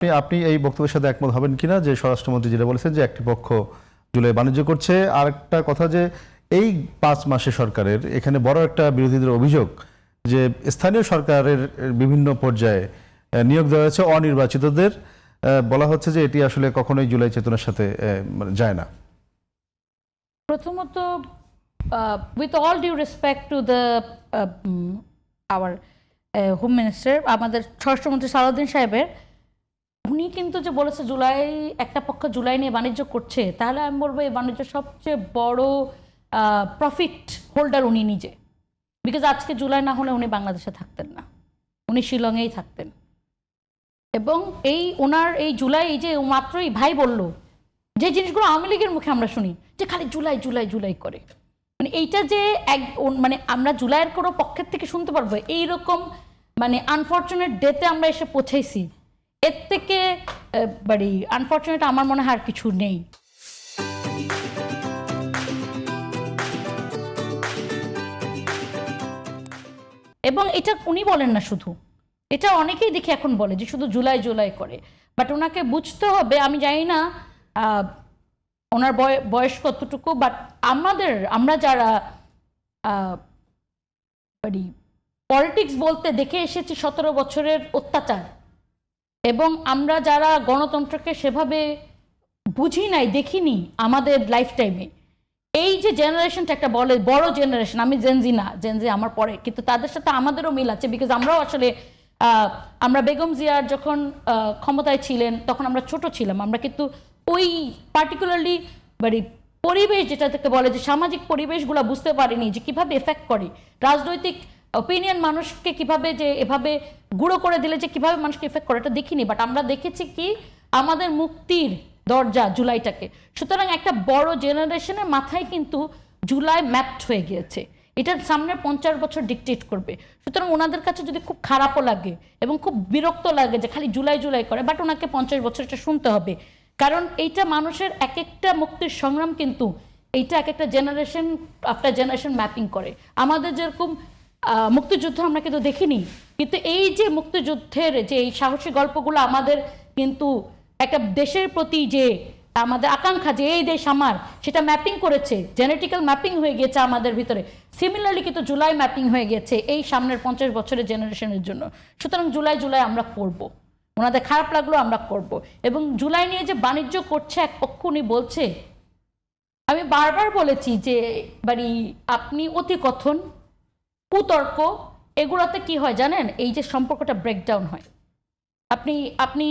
আপনি এই বক্তব্যের সাথে একমত হবেন কিনা যে স্বরাষ্ট্রমন্ত্রী যেটা বলেছেন যে একটি পক্ষ জুলাই বাণিজ্য করছে, আর একটা কথা যে এই 5 মাসে সরকারের এখানে বড় একটা বিরোধীদের অভিযোগ যে স্থানীয় সরকারের বিভিন্ন পর্যায়ে নিয়োগ দেওয়া হয়েছে অনির্বাচিতদের, বলা হচ্ছে যে এটি আসলে কখনোই জুলাই চেতনার সাথে যায় না। প্রথমত with all due respect to the our home minister, আমাদের স্বরাষ্ট্রমন্ত্রী সালাউদ্দিন সাহেবের, উনি কিন্তু যে বলেছে জুলাই একটা পক্ষ জুলাই নিয়ে বাণিজ্য করছে, তাহলে আমি বলবো এই বাণিজ্যের সবচেয়ে বড় প্রফিট হোল্ডার উনি নিজে। বিকজ আজকে জুলাই না হলে উনি বাংলাদেশে থাকতেন না, উনি শিলংয়েই থাকতেন। এবং ওনার এই জুলাই, এই যে মাত্রই ভাই বলল যে জিনিসগুলো আওয়ামী লীগের মুখে আমরা শুনি যে খালি জুলাই জুলাই জুলাই করে, মানে এইটা যে মানে আমরা জুলাইয়ের কোনো পক্ষের থেকে শুনতে পারবো এইরকম মানে আনফর্চুনেট ডেতে আমরা এসে পৌঁছেছি, এর থেকে বাড়ি আনফর্চুনেট আমার মনে হয় আর কিছু নেই। এবং এটা উনি বলেন না শুধু, এটা অনেকেই দেখি এখন বলে যে শুধু জুলাই জুলাই করে, বাট ওনাকে বুঝতে হবে, আমি জানি না ওনার বয়স কতটুকু, বাট আমরা যারা পলিটিক্স বলতে দেখে এসেছি 17 বছরের অত্যাচার, এবং আমরা যারা গণতন্ত্রকে সেভাবে বুঝি নাই, দেখিনি আমাদের লাইফ টাইমে, এই যে জেনারেশনটা একটা বলে বড় জেনারেশন, আমি জেনজি না, জেনজি আমার পরে, কিন্তু তাদের সাথে আমাদেরও মিল আছে। বিকজ আমরাও আসলে আমরা বেগম জিয়ার যখন ক্ষমতায় ছিলেন তখন আমরা ছোট ছিলাম, আমরা কিন্তু ওই পার্টিকুলারলি পরিবেশ যেটাকে বলে যে সামাজিক পরিবেশগুলো বুঝতে পারিনি, যে কিভাবে এফেক্ট করে রাজনৈতিক ওপিনিয়ন মানুষকে, কিভাবে যে এভাবে গুঁড়ো করে দিলে যে কিভাবে মানুষকে এফেক্ট করে, এটা দেখিনি। বাট আমরা দেখেছি কি আমাদের মুক্তির দরজা জুলাইটাকে। সুতরাং একটা বড় জেনারেশনের মাথায় কিন্তু জুলাই ম্যাপড হয়ে গিয়েছে, এটার সামনে 50 বছর ডিকটেট করবে। সুতরাং ওনাদের কাছে যদি খুব খারাপও লাগে এবং খুব বিরক্ত লাগে যে খালি জুলাই জুলাই করে, বাট ওনাকে 50 বছর এটা শুনতে হবে, কারণ এইটা মানুষের এক একটা মুক্তির সংগ্রাম, কিন্তু এইটা এক একটা জেনারেশন আফটার জেনারেশন ম্যাপিং করে। আমাদের যেরকম মুক্তিযুদ্ধ আমরা কিন্তু দেখিনি, কিন্তু এই যে মুক্তিযুদ্ধের যে এই সাহসী গল্পগুলো আমাদের কিন্তু একটা দেশের প্রতি যে আমাদের আকাঙ্ক্ষা যে এই দেশ আমার, সেটা ম্যাপিং করেছে, জেনেটিক্যাল ম্যাপিং হয়ে গেছে আমাদের ভিতরে। সিমিলারলি কিন্তু জুলাই ম্যাপিং হয়ে গেছে এই সামনের 50 বছরের জেনারেশনের জন্য। সুতরাং জুলাই জুলাই আমরা করব, ওনাদের খারাপ লাগলো আমরা করব। এবং জুলাই নিয়ে যে বাণিজ্য করছে এক পক্ষ, উনি বলছে, আমি বারবার বলেছি যে আপনি অতিকথন, কুতর্ক, এগুলোতে কি হয় জানেন, এই যে সম্পর্কটা ব্রেকডাউন হয়। আপনি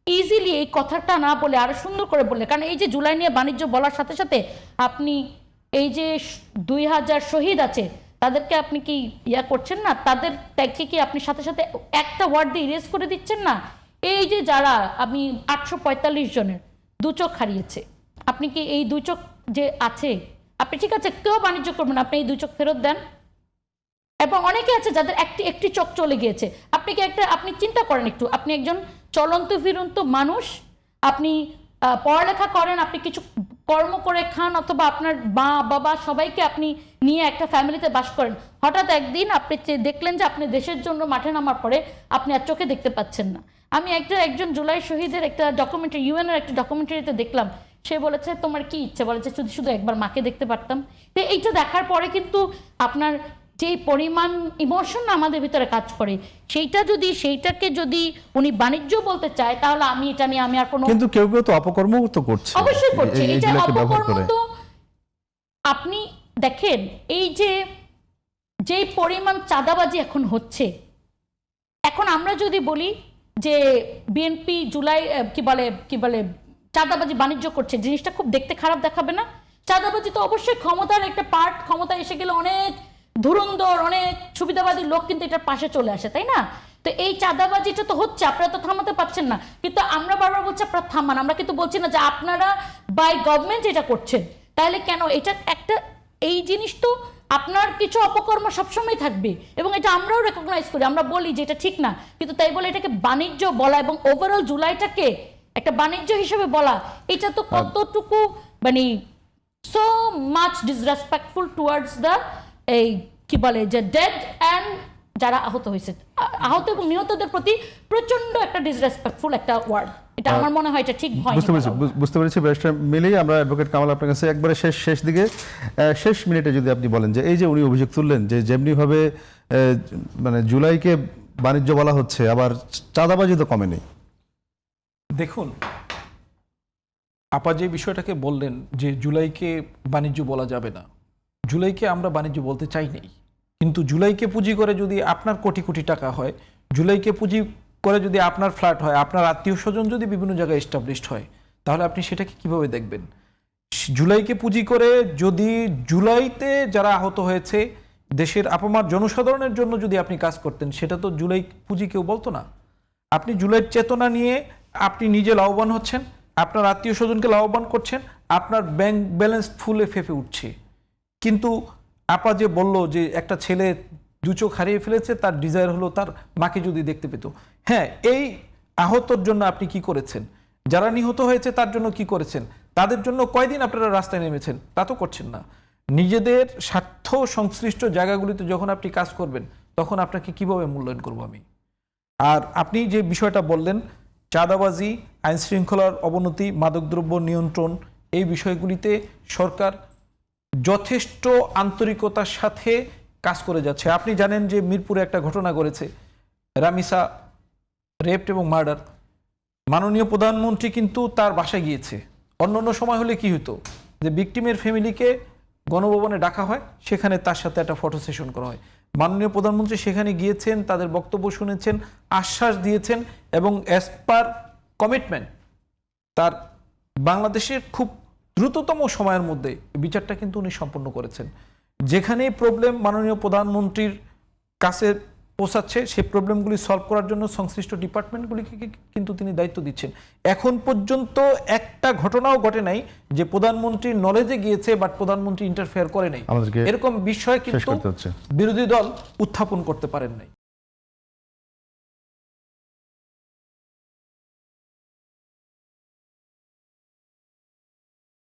ইজিলি এই কথাটা না বলে আরো সুন্দর করে বললে, কারণ এই যে জুলাই নিয়ে বাণিজ্য বলার সাথে সাথে আপনি এই যে 2000 শহীদ আছে তাদেরকে আপনি কি করছেন না, তাদের ট্যাগকে কি আপনি সাথে সাথে একটা ওয়ার্ড দিয়ে ইরেজ করে দিচ্ছেন না? এই যে যারা আমি 845 জনের 2 চোখ হারিয়েছে, আপনি কি এই 2 চোখ যে আছে, আপনি ঠিক আছে কেউ বাণিজ্য করবেন, আপনি এই 2 চোখ ফেরত দেন। এবং অনেকে আছে যাদের একটি চোখ চলে গিয়েছে, আপনি চিন্তা করেন একটু, আপনি একজন চলন্ত ফিরন্ত মানুষ, আপনি পড়ালেখা করেন, আপনি কিছু কর্ম করে খান, অথবা আপনার মা বাবা সবাইকে আপনি নিয়ে একটা ফ্যামিলিতে বাস করেন, হঠাৎ একদিন আপনি দেখলেন যে আপনি দেশের জন্য মাঠে নামার পরে আপনি আর চোখে দেখতে পাচ্ছেন না। আমি একজন জুলাই শহীদের একটা ডকুমেন্টারি, ইউএনের একটা ডকুমেন্টারিতে দেখলাম, সে বলেছে তোমার কি ইচ্ছে, বলেছে শুধু শুধু একবার মাকে দেখতে পারতাম। তো এইটা দেখার পরে কিন্তু আপনার যে পরিমাণ ইমোশন আমাদের ভিতরে কাজ করে, সেইটাকে যদি উনি বাণিজ্য বলতে চায়, তাহলে আমি এটা নিয়ে আমি আর কোনো, কিন্তু কেউ কেউ তো অপকর্ম তো করছে, অবশ্যই করছে। এটা অপকর্ম তো আপনি দেখেন, এই যে পরিমাণ চাঁদাবাজি এখন হচ্ছে, এখন আমরা যদি বলি যে বিএনপি জুলাই কি বলে চাঁদাবাজি বাণিজ্য করছে, জিনিসটা খুব দেখতে খারাপ দেখাবে না? চাঁদাবাজি তো অবশ্যই ক্ষমতার একটা পার্ট, ক্ষমতা এসে গেলে অনেক ধুরন্ধর, অনেক সুবিধাবাদী লোক কিন্তু এটার পাশে চলে আসে, তাই না? তো এই চাঁদাবাজিটা তো হচ্ছে, আপনারা তো থামাতে পারছেন না, কিন্তু আমরা বারবার বলছি আপনারা থামান। আমরা কিন্তু বলছি না যে আপনারা বাই গভর্নমেন্ট এটা করছেন, তাহলে কেন? এটা একটা এই জিনিস তো আপনার কিছু অপকর্ম সবসময় থাকবে, এবং এটা আমরাও রেকগনাইজ করি, আমরা বলি যে এটা ঠিক না, কিন্তু তাই বলে এটাকে বাণিজ্য বলা এবং ওভারঅল জুলাইটাকে একটা বাণিজ্য হিসেবে বলা, এটা তো কতটুকু so much disrespectful towards the এই কি বলে যে ডেড অ্যান্ড যারা আহত হয়েছে। আহত এবং নিহতদের প্রতি প্রচন্ড একটা ডিসরেসপেক্টফুল একটা ওয়ার্ড, এটা আমার মনে হয় এটা ঠিক হয়। বুঝতে পেরেছি ব্যারিস্টার মিলি। আমরা অ্যাডভোকেট কামাল আপনার কাছে একবারে শেষ দিকে শেষ মিনিটে যদি আপনি বলেন যে এই যে উনি অভিযোগ তুললেন যে যেমনিভাবে মানে জুলাইকে বাণিজ্য বলা হচ্ছে, আবার চাঁদাবাজি তো কমেনি। দেখুন, আপা যে বিষয়টাকে বললেন যে জুলাইকে বাণিজ্য বলা যাবে না, জুলাইকে আমরা বাণিজ্য বলতে চাই নাই, কিন্তু জুলাইকে পুঁজি করে যদি আপনার কোটি কোটি টাকা হয়, জুলাইকে পুঁজি করে যদি আপনার ফ্ল্যাট হয়, আপনার আত্মীয় স্বজন যদি বিভিন্ন জায়গায় এস্টাবলিশড হয়, তাহলে আপনি সেটাকে কিভাবে দেখবেন? জুলাইকে পুঁজি করে যদি জুলাইতে যারা আহত হয়েছে দেশের আপামার জনসাধারণের জন্য যদি আপনি কাজ করতেন, সেটা তো জুলাই পুঁজি কেউ বলতো না। আপনি জুলাইয়ের চেতনা নিয়ে আপনি নিজে লাভবান হচ্ছেন, আপনার আত্মীয় স্বজনকে লাভবান করছেন, আপনার ব্যাংক ব্যালেন্স ফুলে ফেঁপে উঠছে। কিন্তু আপা যে বলল যে একটা ছেলে দু চোখ হারিয়ে ফেলেছে, তার ডিজায়ার হলো তার মাকে যদি দেখতে পেত। হ্যাঁ, এই আহতর জন্য আপনি কি করেছেন? যারা নিহত হয়েছে তার জন্য কি করেছেন? তাদের জন্য কয়দিন আপনারা রাস্তায় নেমেছেন? তা তো করছেন না। নিজেদের স্বার্থ সংশ্লিষ্ট জায়গাগুলিতে যখন আপনি কাজ করবেন, তখন আপনাকে কিভাবে মূল্যায়ন করব আমি? আর আপনি যে বিষয়টা বললেন, চাঁদাবাজি, আইন শৃঙ্খলার অবনতি, মাদকদ্রব্য নিয়ন্ত্রণ, এই বিষয়গুলিতে সরকার যথেষ্ট আন্তরিকতার সাথে কাজ করে যাচ্ছে। আপনি জানেন যে মিরপুরে একটা ঘটনা ঘটেছে, রামিসা রেপ এবং মার্ডার। মাননীয় প্রধানমন্ত্রী কিন্তু তার বাসায় গিয়েছে। অন্য সময় হলে কি হতো, যে ভিকটিমের ফ্যামিলিকে গণভবনে ডাকা হয়, সেখানে তার সাথে একটা ফটো সেশন করা হয়। মাননীয় প্রধানমন্ত্রী সেখানে গিয়েছেন, তাদের বক্তব্য শুনেছেন, আশ্বাস দিয়েছেন এবং অ্যাজ পার কমিটমেন্ট তার বাংলাদেশের খুব দ্রুততম সময়ের মধ্যে বিচারটা কিন্তু উনি সম্পন্ন করেছেন। যেখানে প্রবলেম মাননীয় প্রধানমন্ত্রীর কাছে পৌঁছাচ্ছে, সেই প্রবলেমগুলি সলভ করার জন্য সংশ্লিষ্ট ডিপার্টমেন্টগুলিকে কিন্তু তিনি দায়িত্ব দিচ্ছেন। এখন পর্যন্ত একটা ঘটনাও ঘটে নাই যে প্রধানমন্ত্রীর নলেজে গিয়েছে বাট প্রধানমন্ত্রী ইন্টারফেয়ার করে নাই, এরকম বিষয় কিন্তু বিরোধী দল উত্থাপন করতে পারেন নাই।